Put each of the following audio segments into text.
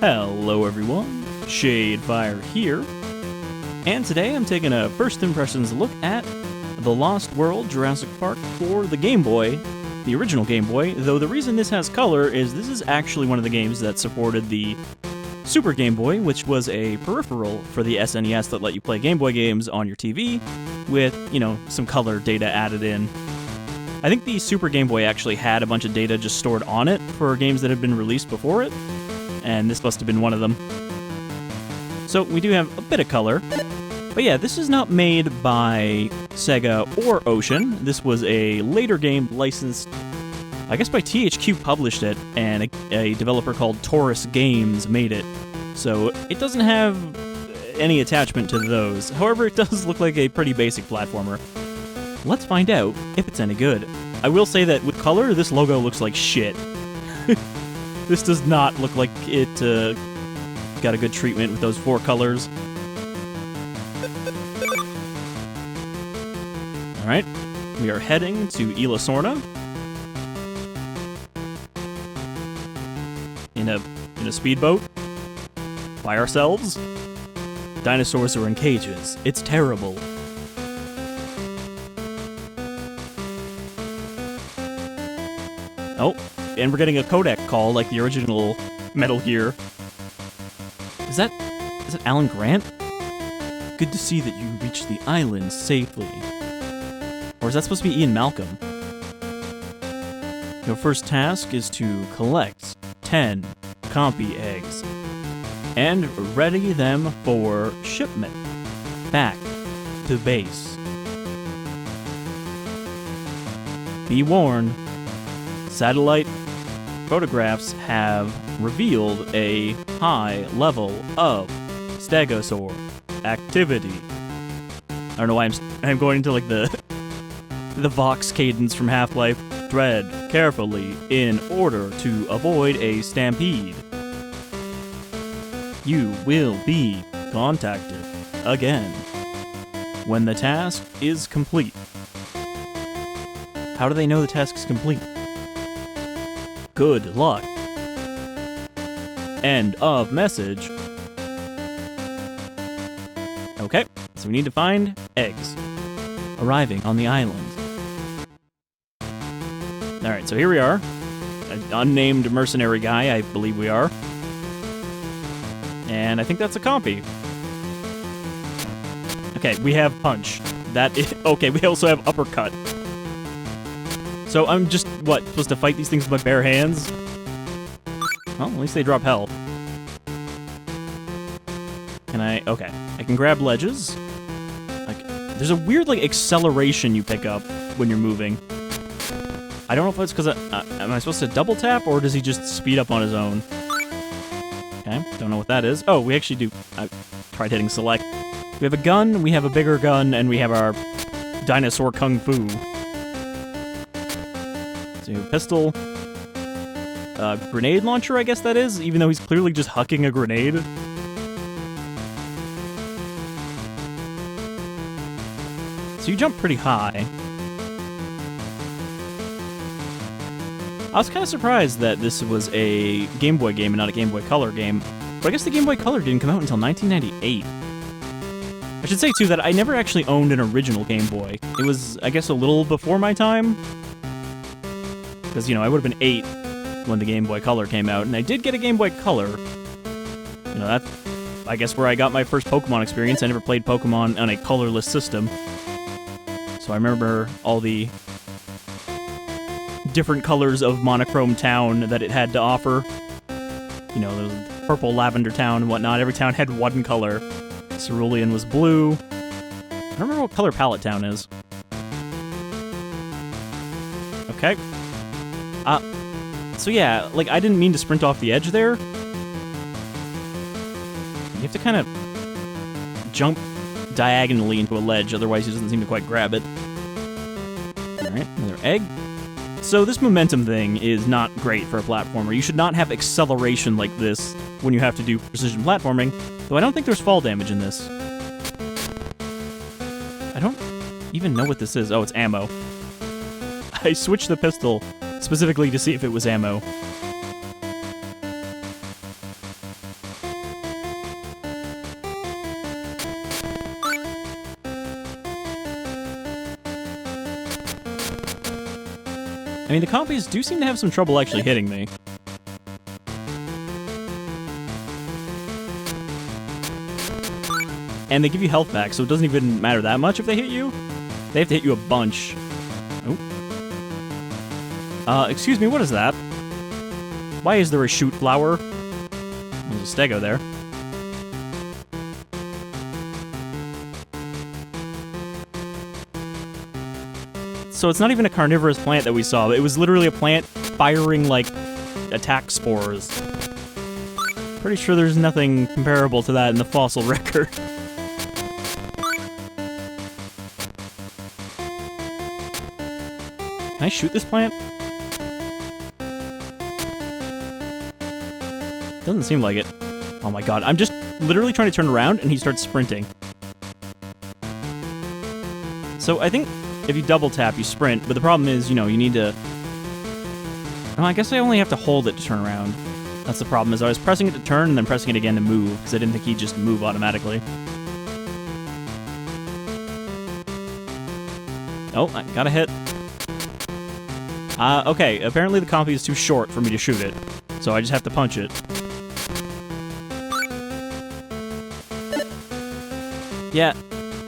Hello everyone, Shadefyre here, and today I'm taking a first impressions look at The Lost World Jurassic Park for the Game Boy, the original Game Boy, though the reason this has color is this is actually one of the games that supported the Super Game Boy, which was a peripheral for the SNES that let you play Game Boy games on your TV with, some color data added in. I think the Super Game Boy actually had a bunch of data just stored on it for games that had been released before it, and this must have been one of them. So we do have a bit of color. But yeah, this is not made by Sega or Ocean. This was a later game licensed, I guess by THQ published it, and a developer called Taurus Games made it. So it doesn't have any attachment to those. However, it does look like a pretty basic platformer. Let's find out if it's any good. I will say that with color, this logo looks like shit. This does not look like it got a good treatment with those 4 colors. Alright, we are heading to Isla Sorna. In a speedboat. By ourselves. Dinosaurs are in cages. It's terrible. Oh, and we're getting a codec call like the original Metal Gear. Is that Alan Grant? Good to see that you reached the island safely. Or is that supposed to be Ian Malcolm? Your first task is to collect 10 compy eggs and ready them for shipment back to base. Be warned, satellite photographs have revealed a high level of stegosaur activity. I don't know why I'm going into like the Vox cadence from Half-Life. Tread carefully in order to avoid a stampede. You will be contacted again when the task is complete. How do they know the task is complete? Good luck. End of message. Okay, so we need to find eggs arriving on the island. Alright, so here we are. An unnamed mercenary guy, I believe we are. And I think that's a compy. Okay, we have punch. Okay, we also have uppercut. So I'm just, supposed to fight these things with my bare hands? Well, at least they drop health. Okay. I can grab ledges. There's a weird, acceleration you pick up when you're moving. I don't know if it's because am I supposed to double tap, or does he just speed up on his own? Okay, don't know what that is. Oh, we actually do. I tried hitting select. We have a gun, we have a bigger gun, and we have our dinosaur kung fu. So pistol. Grenade launcher, I guess that is, even though he's clearly just hucking a grenade. So you jump pretty high. I was kind of surprised that this was a Game Boy game and not a Game Boy Color game, but I guess the Game Boy Color didn't come out until 1998. I should say, too, that I never actually owned an original Game Boy. It was, I guess, a little before my time, because, I would have been 8 when the Game Boy Color came out, and I did get a Game Boy Color. That's, I guess, where I got my first Pokemon experience. I never played Pokemon on a colorless system, so I remember all the different colors of Monochrome Town that it had to offer. The purple lavender town and whatnot. Every town had one color. Cerulean was blue. I don't remember what color Pallet Town is. Okay. So yeah, I didn't mean to sprint off the edge there. You have to kind of jump diagonally into a ledge, otherwise he doesn't seem to quite grab it. Alright, another egg. So this momentum thing is not great for a platformer. You should not have acceleration like this when you have to do precision platforming, though I don't think there's fall damage in this. I don't even know what this is. Oh, it's ammo. I switched the pistol specifically to see if it was ammo. I mean, the compies do seem to have some trouble actually hitting me. And they give you health back, so it doesn't even matter that much if they hit you. They have to hit you a bunch. Oh. Excuse me, what is that? Why is there a shoot flower? There's a stego there. So it's not even a carnivorous plant that we saw. It was literally a plant firing, like, attack spores. Pretty sure there's nothing comparable to that in the fossil record. Can I shoot this plant? Doesn't seem like it. Oh my god, I'm just literally trying to turn around and he starts sprinting. So I think if you double tap, you sprint, but the problem is, you know, you need to... Oh, I guess I only have to hold it to turn around. That's the problem, is I was pressing it to turn and then pressing it again to move, because I didn't think he'd just move automatically. Oh, I got a hit. Okay, apparently the compy is too short for me to shoot it, so I just have to punch it. Yeah,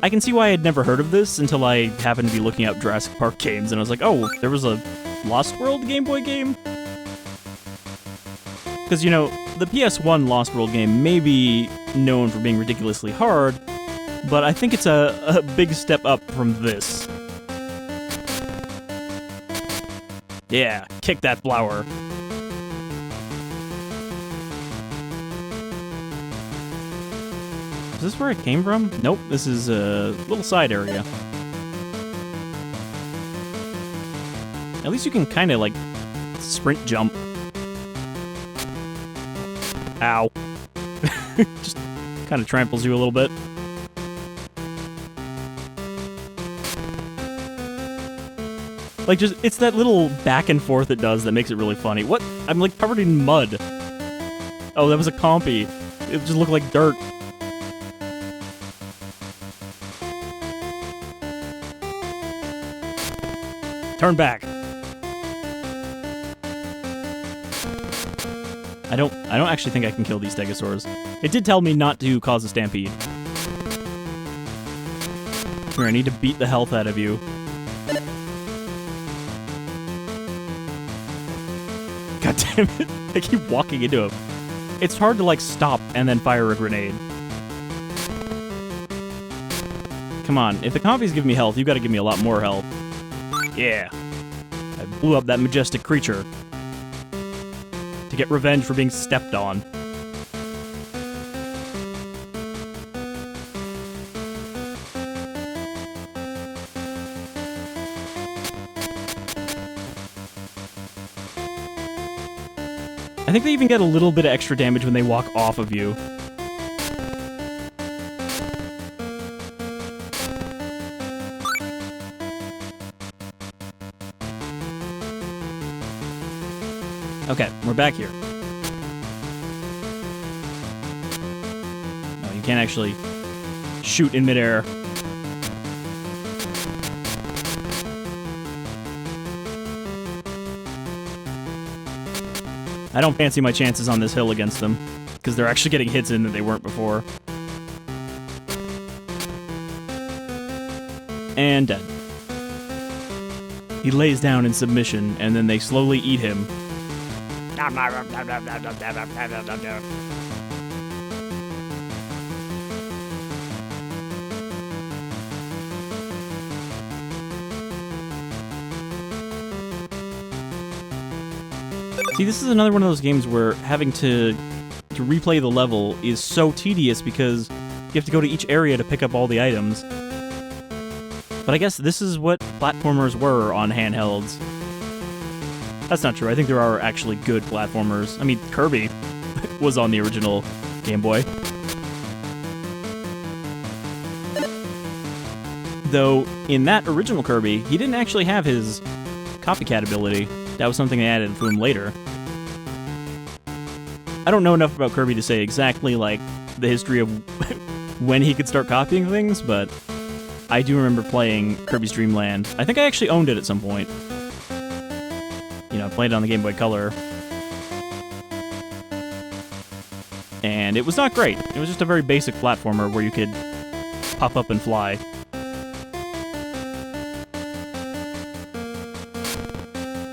I can see why I'd never heard of this until I happened to be looking up Jurassic Park games, and I was like, oh, there was a Lost World Game Boy game? Because, you know, the PS1 Lost World game may be known for being ridiculously hard, but I think it's a big step up from this. Yeah, kick that flower. Is this where it came from? Nope, this is a little side area. At least you can kind of, like, sprint jump. Ow. Just kind of tramples you a little bit. Like, just, it's that little back and forth it does that makes it really funny. What? I'm, like, covered in mud. Oh, that was a compy. It just looked like dirt. Turn back. I don't actually think I can kill these stegosaurs. It did tell me not to cause a stampede. Come here, I need to beat the health out of you. God damn it. I keep walking into him. It's hard to, like, stop and then fire a grenade. Come on, if the compy's giving me health, you've got to give me a lot more health. Yeah. I blew up that majestic creature. To get revenge for being stepped on. I think they even get a little bit of extra damage when they walk off of you. Okay, we're back here. No, you can't actually shoot in midair. I don't fancy my chances on this hill against them, because they're actually getting hits in that they weren't before. And dead. He lays down in submission, and then they slowly eat him. See, this is another one of those games where having to replay the level is so tedious because you have to go to each area to pick up all the items. But I guess this is what platformers were on handhelds. That's not true. I think there are actually good platformers. I mean, Kirby was on the original Game Boy. Though, in that original Kirby, he didn't actually have his copycat ability. That was something they added to him later. I don't know enough about Kirby to say exactly, like, the history of when he could start copying things, but I do remember playing Kirby's Dream Land. I think I actually owned it at some point. You know, I played it on the Game Boy Color. And it was not great. It was just a very basic platformer where you could pop up and fly.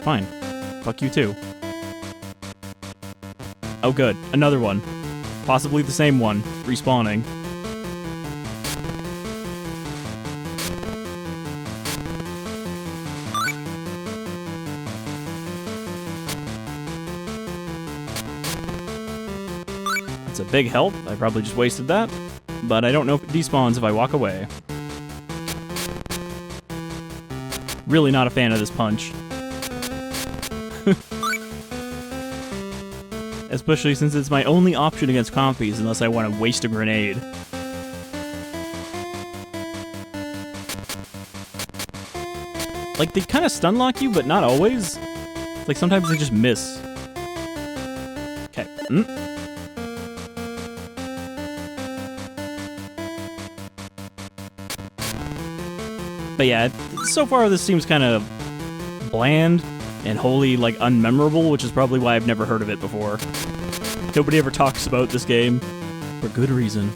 Fine. Fuck you too. Oh good, another one. Possibly the same one, respawning. That's a big help. I probably just wasted that. But I don't know if it despawns if I walk away. Really not a fan of this punch. Especially since it's my only option against compies unless I want to waste a grenade. Like, they kind of stun lock you, but not always. Like, sometimes they just miss. Okay. But yeah, so far this seems kind of bland and wholly, like, unmemorable, which is probably why I've never heard of it before. Nobody ever talks about this game, for good reason.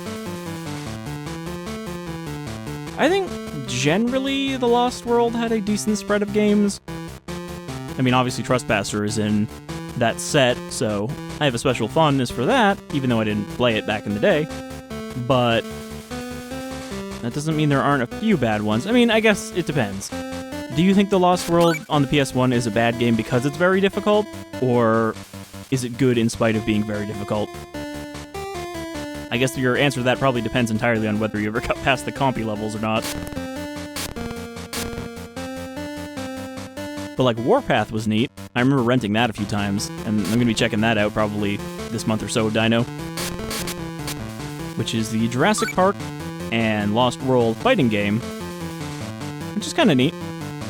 I think, generally, The Lost World had a decent spread of games. I mean, obviously Trespasser is in that set, so I have a special fondness for that, even though I didn't play it back in the day. But that doesn't mean there aren't a few bad ones. I mean, I guess it depends. Do you think The Lost World on the PS1 is a bad game because it's very difficult? Or is it good in spite of being very difficult? I guess your answer to that probably depends entirely on whether you ever got past the compy levels or not. But like Warpath was neat. I remember renting that a few times, and I'm going to be checking that out probably this month or so, Dino. Which is the Jurassic Park and Lost World fighting game, which is kind of neat.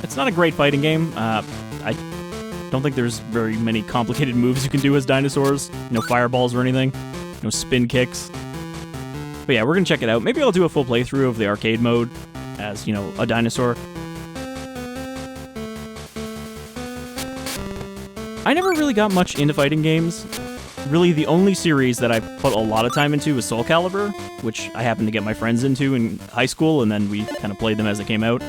It's not a great fighting game. I don't think there's very many complicated moves you can do as dinosaurs. No fireballs or anything. No spin kicks. But yeah, we're going to check it out. Maybe I'll do a full playthrough of the arcade mode as, you know, a dinosaur. I never really got much into fighting games. Really, the only series that I put a lot of time into was Soul Calibur, which I happened to get my friends into in high school, and then we kind of played them as they came out.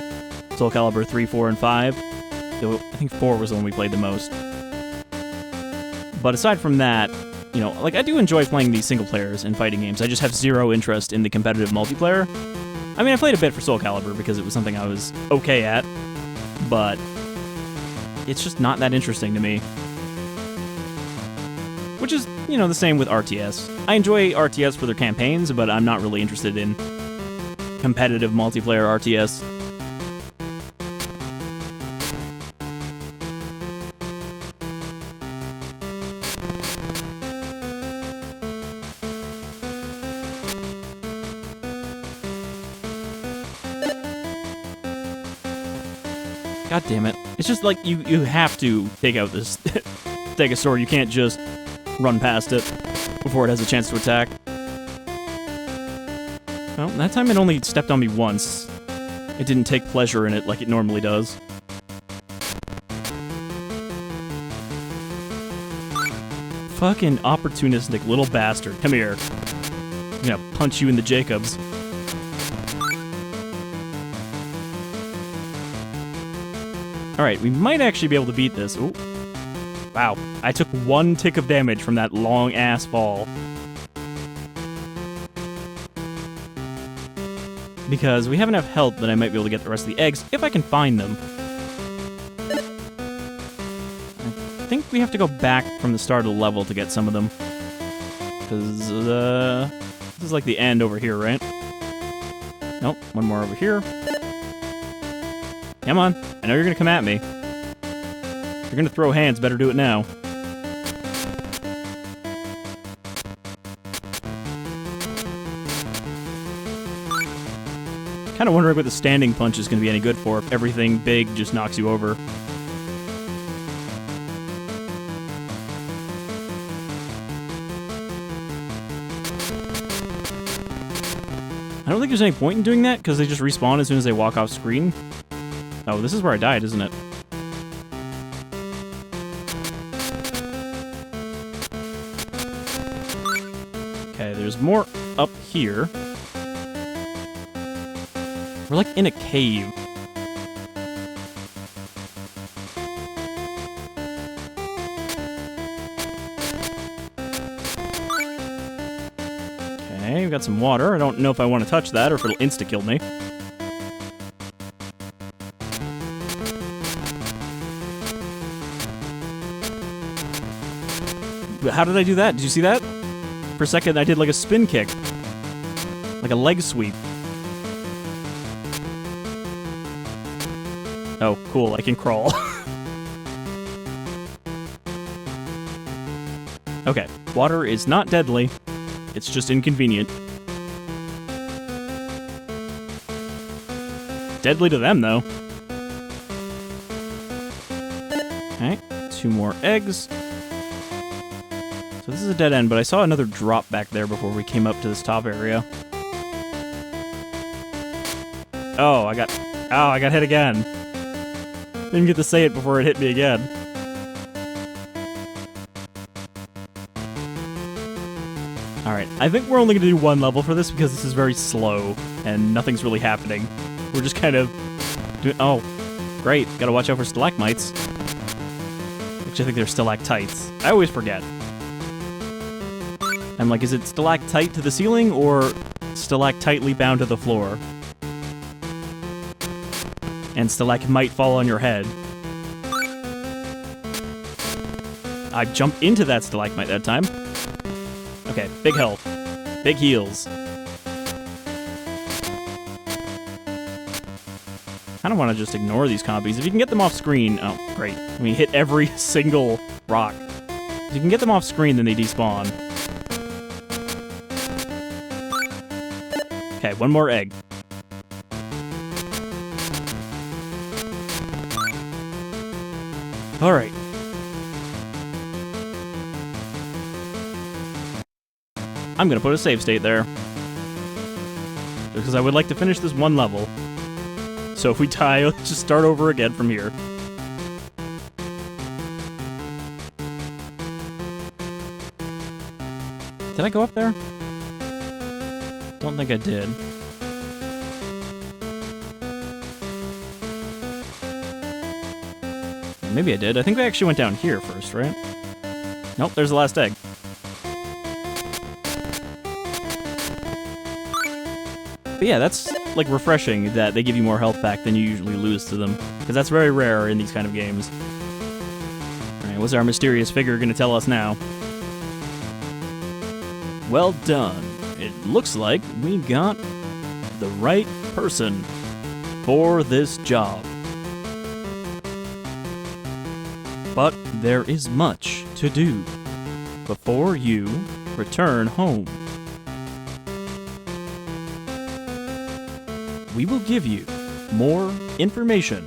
Soul Calibur 3, 4, and 5. I think 4 was the one we played the most. But aside from that, you know, like, I do enjoy playing these single players in fighting games. I just have zero interest in the competitive multiplayer. I mean, I played a bit for Soul Calibur because it was something I was okay at, but it's just not that interesting to me. Which is, you know, the same with RTS. I enjoy RTS for their campaigns, but I'm not really interested in competitive multiplayer RTS. God damn it. It's just like you have to take out this stegosaur. You can't just run past it before it has a chance to attack. Well, that time it only stepped on me once. It didn't take pleasure in it like it normally does. Fucking opportunistic little bastard. Come here. I'm gonna punch you in the Jacobs. Alright, we might actually be able to beat this. Ooh. Wow, I took 1 tick of damage from that long-ass fall. Because we have enough health that I might be able to get the rest of the eggs, if I can find them. I think we have to go back from the start of the level to get some of them. Because, this is like the end over here, right? Nope, one more over here. Come on, I know you're gonna come at me. If you're gonna throw hands, better do it now. Kinda wondering what the standing punch is gonna be any good for if everything big just knocks you over. I don't think there's any point in doing that, because they just respawn as soon as they walk off screen. Oh, this is where I died, isn't it? there's more up here. We're like in a cave. Okay, we've got some water. I don't know if I want to touch that or if it'll insta-kill me. How did I do that? Did you see that? For a second, I did like a spin kick. Like a leg sweep. Oh, cool. I can crawl. Okay. Water is not deadly. It's just inconvenient. Deadly to them, though. Okay. 2 more eggs. So this is a dead end, but I saw another drop back there before we came up to this top area. Oh, I got hit again. Didn't get to say it before it hit me again. Alright, I think we're only going to do 1 level for this because this is very slow and nothing's really happening. We're just kind of doing... Oh, great. Gotta watch out for stalagmites. Actually, I think they're stalactites. I always forget. I'm like, is it stalactite to the ceiling or stalactightly bound to the floor? And stalagmite fall on your head. I jumped into that stalagmite that time. Okay, big health. Big heals. I don't want to just ignore these compies. If you can get them off screen... Oh, great. I mean, hit every single rock. If you can get them off screen, then they despawn. Okay, 1 more egg. Alright. I'm gonna put a save state there. Because I would like to finish this 1 level. So if we die, let's just start over again from here. Did I go up there? Don't think I did. Maybe I did. I think we actually went down here first, right? Nope, there's the last egg. But yeah, that's like refreshing that they give you more health back than you usually lose to them. Because that's very rare in these kind of games. Alright, what's our mysterious figure going to tell us now? Well done. It looks like we got the right person for this job. But there is much to do before you return home. We will give you more information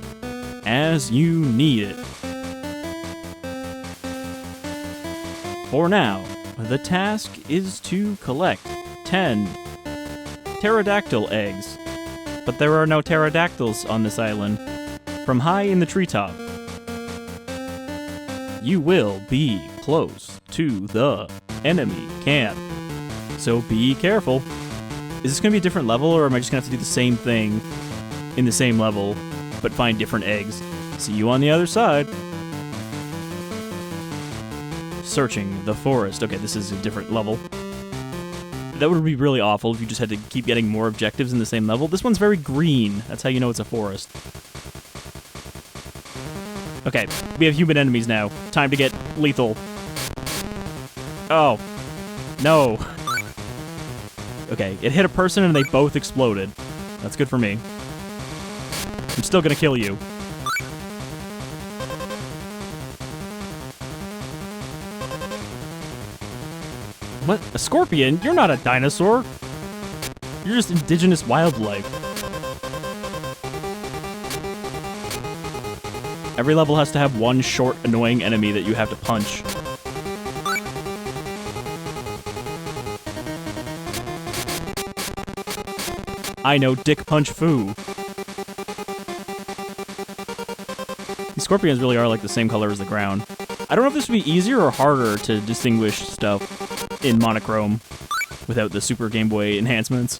as you need it. For now, the task is to collect 10 pterodactyl eggs. But there are no pterodactyls on this island. From high in the treetop, you will be close to the enemy camp. So be careful. Is this going to be a different level, or am I just going to have to do the same thing in the same level, but find different eggs? See you on the other side. Searching the forest. Okay, this is a different level. That would be really awful if you just had to keep getting more objectives in the same level. This one's very green. That's how you know it's a forest. Okay, we have human enemies now. Time to get lethal. Oh. No. Okay, it hit a person and they both exploded. That's good for me. I'm still gonna kill you. What? A scorpion? You're not a dinosaur. You're just indigenous wildlife. Every level has to have one short, annoying enemy that you have to punch. I know, Dick Punch Foo. These scorpions really are like the same color as the ground. I don't know if this would be easier or harder to distinguish stuff in monochrome. without the Super Game Boy enhancements.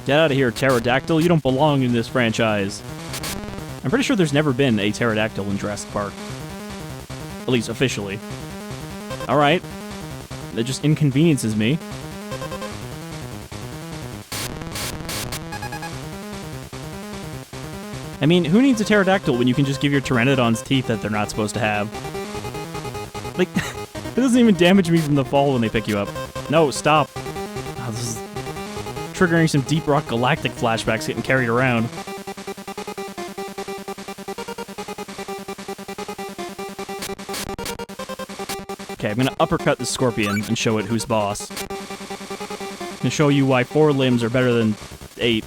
Get out of here, pterodactyl. You don't belong in this franchise. I'm pretty sure there's never been a pterodactyl in Jurassic Park. At least officially. Alright. That just inconveniences me. I mean, who needs a pterodactyl when you can just give your pteranodons teeth that they're not supposed to have? Like, it doesn't even damage me from the fall when they pick you up. No, stop. Oh, this is triggering some Deep Rock Galactic flashbacks getting carried around. Okay, I'm gonna uppercut the scorpion and show it who's boss. I'm gonna show you why 4 limbs are better than 8.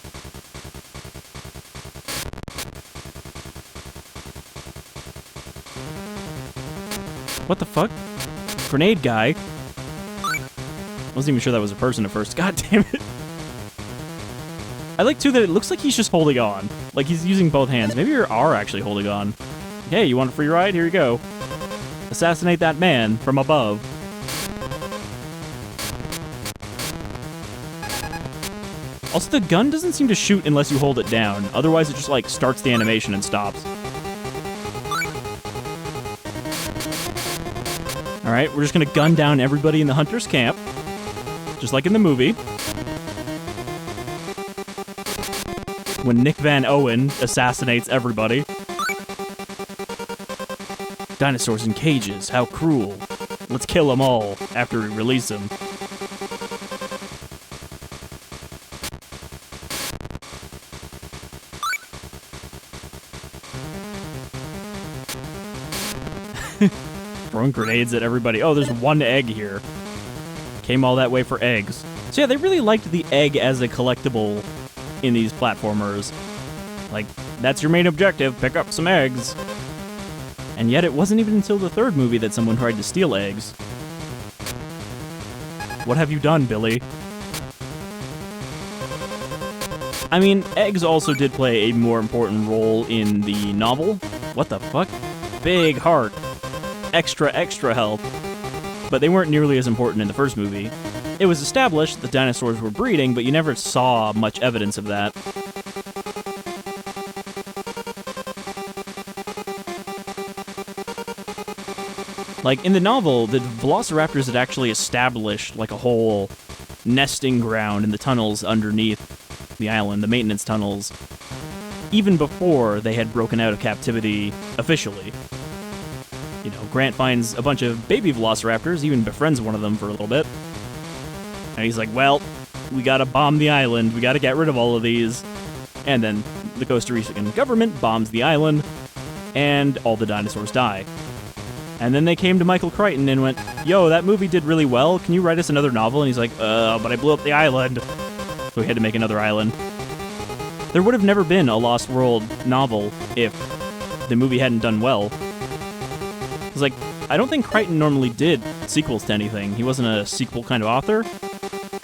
What the fuck? Grenade guy? Wasn't even sure that was a person at first. God damn it. I like, too, that it looks like he's just holding on. Like, he's using both hands. Maybe you are actually holding on. Hey, you want a free ride? Here you go. Assassinate that man from above. Also, the gun doesn't seem to shoot unless you hold it down. Otherwise, it just, like, starts the animation and stops. Alright, we're just gonna gun down everybody in the hunter's camp. Just like in the movie. When Nick Van Owen assassinates everybody. Dinosaurs in cages, how cruel. Let's kill them all after we release them. Throwing grenades at everybody. Oh, there's 1 egg here. Came all that way for eggs. So yeah, they really liked the egg as a collectible in these platformers. Like, that's your main objective, pick up some eggs. And yet it wasn't even until the 3rd movie that someone tried to steal eggs. What have you done, Billy? I mean, eggs also did play a more important role in the novel. What the fuck? Big heart. Extra, extra health. But they weren't nearly as important in the first movie. It was established that dinosaurs were breeding, but you never saw much evidence of that. Like, in the novel, the velociraptors had actually established, like, a whole nesting ground in the tunnels underneath the island, the maintenance tunnels, even before they had broken out of captivity officially. You know, Grant finds a bunch of baby velociraptors, even befriends one of them for a little bit. And he's like, well, we gotta bomb the island, we gotta get rid of all of these. And then the Costa Rican government bombs the island, and all the dinosaurs die. And then they came to Michael Crichton and went, yo, that movie did really well, can you write us another novel? And he's like, but I blew up the island. So he had to make another island. There would have never been a Lost World novel if the movie hadn't done well. It's like, I don't think Crichton normally did sequels to anything. He wasn't a sequel kind of author.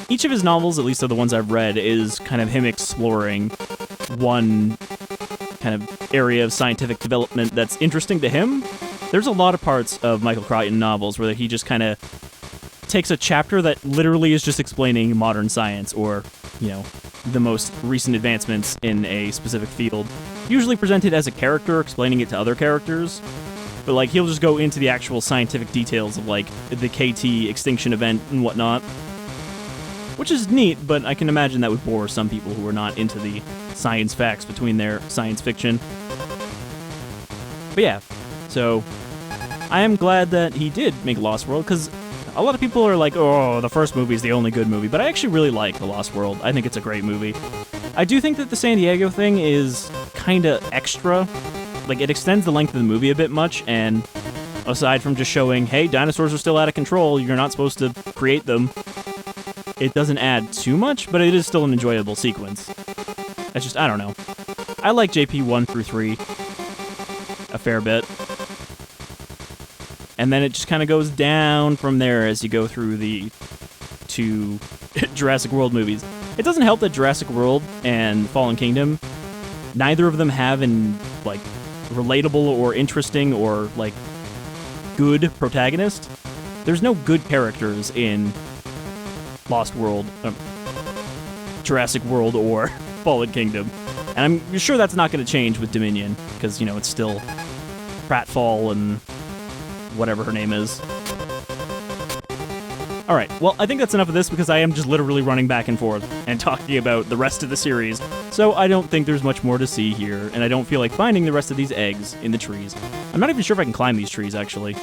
Each of his novels, at least of the ones I've read, is kind of him exploring one kind of area of scientific development that's interesting to him. There's a lot of parts of Michael Crichton novels where he just kind of takes a chapter that literally is just explaining modern science or, you know, the most recent advancements in a specific field. Usually presented as a character explaining it to other characters. But, like, he'll just go into the actual scientific details of, like, the KT extinction event and whatnot. Which is neat, but I can imagine that would bore some people who are not into the science facts between their science fiction. But yeah, so I am glad that he did make Lost World, because a lot of people are like, oh, the first movie is the only good movie, but I actually really like The Lost World. I think it's a great movie. I do think that the San Diego thing is kind of extra. Like, it extends the length of the movie a bit much, and aside from just showing, hey, dinosaurs are still out of control, you're not supposed to create them, it doesn't add too much, but it is still an enjoyable sequence. It's just, I don't know. I like JP 1 through 3 a fair bit. And then it just kind of goes down from there as you go through the 2 Jurassic World movies. It doesn't help that Jurassic World and Fallen Kingdom neither of them have an, like, relatable or interesting or, like, good protagonist. There's no good characters in Lost World, Jurassic World, or Fallen Kingdom. And I'm sure that's not going to change with Dominion, because, you know, it's still Pratfall and whatever her name is. Alright, well, I think that's enough of this, because I am just literally running back and forth and talking about the rest of the series, so I don't think there's much more to see here, and I don't feel like finding the rest of these eggs in the trees. I'm not even sure if I can climb these trees, actually.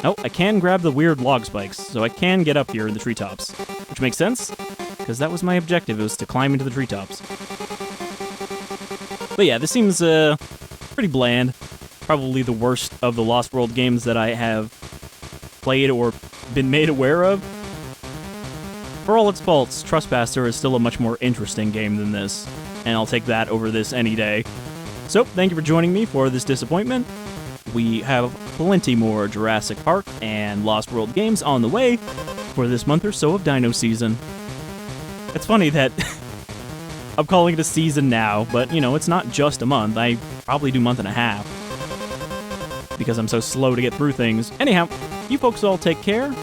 Oh, I can grab the weird log spikes, so I can get up here in the treetops, which makes sense, because that was my objective, was to climb into the treetops. But yeah, this seems pretty bland. Probably the worst of the Lost World games that I have played or been made aware of. For all its faults, Trespasser is still a much more interesting game than this, and I'll take that over this any day. So, thank you for joining me for this disappointment. We have plenty more Jurassic Park and Lost World games on the way for this month or so of Dino Season. It's funny that I'm calling it a season now, but, you know, it's not just a month. I probably do a month and a half, because I'm so slow to get through things. Anyhow, you folks all take care,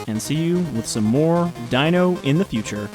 and see you with some more Dino in the future.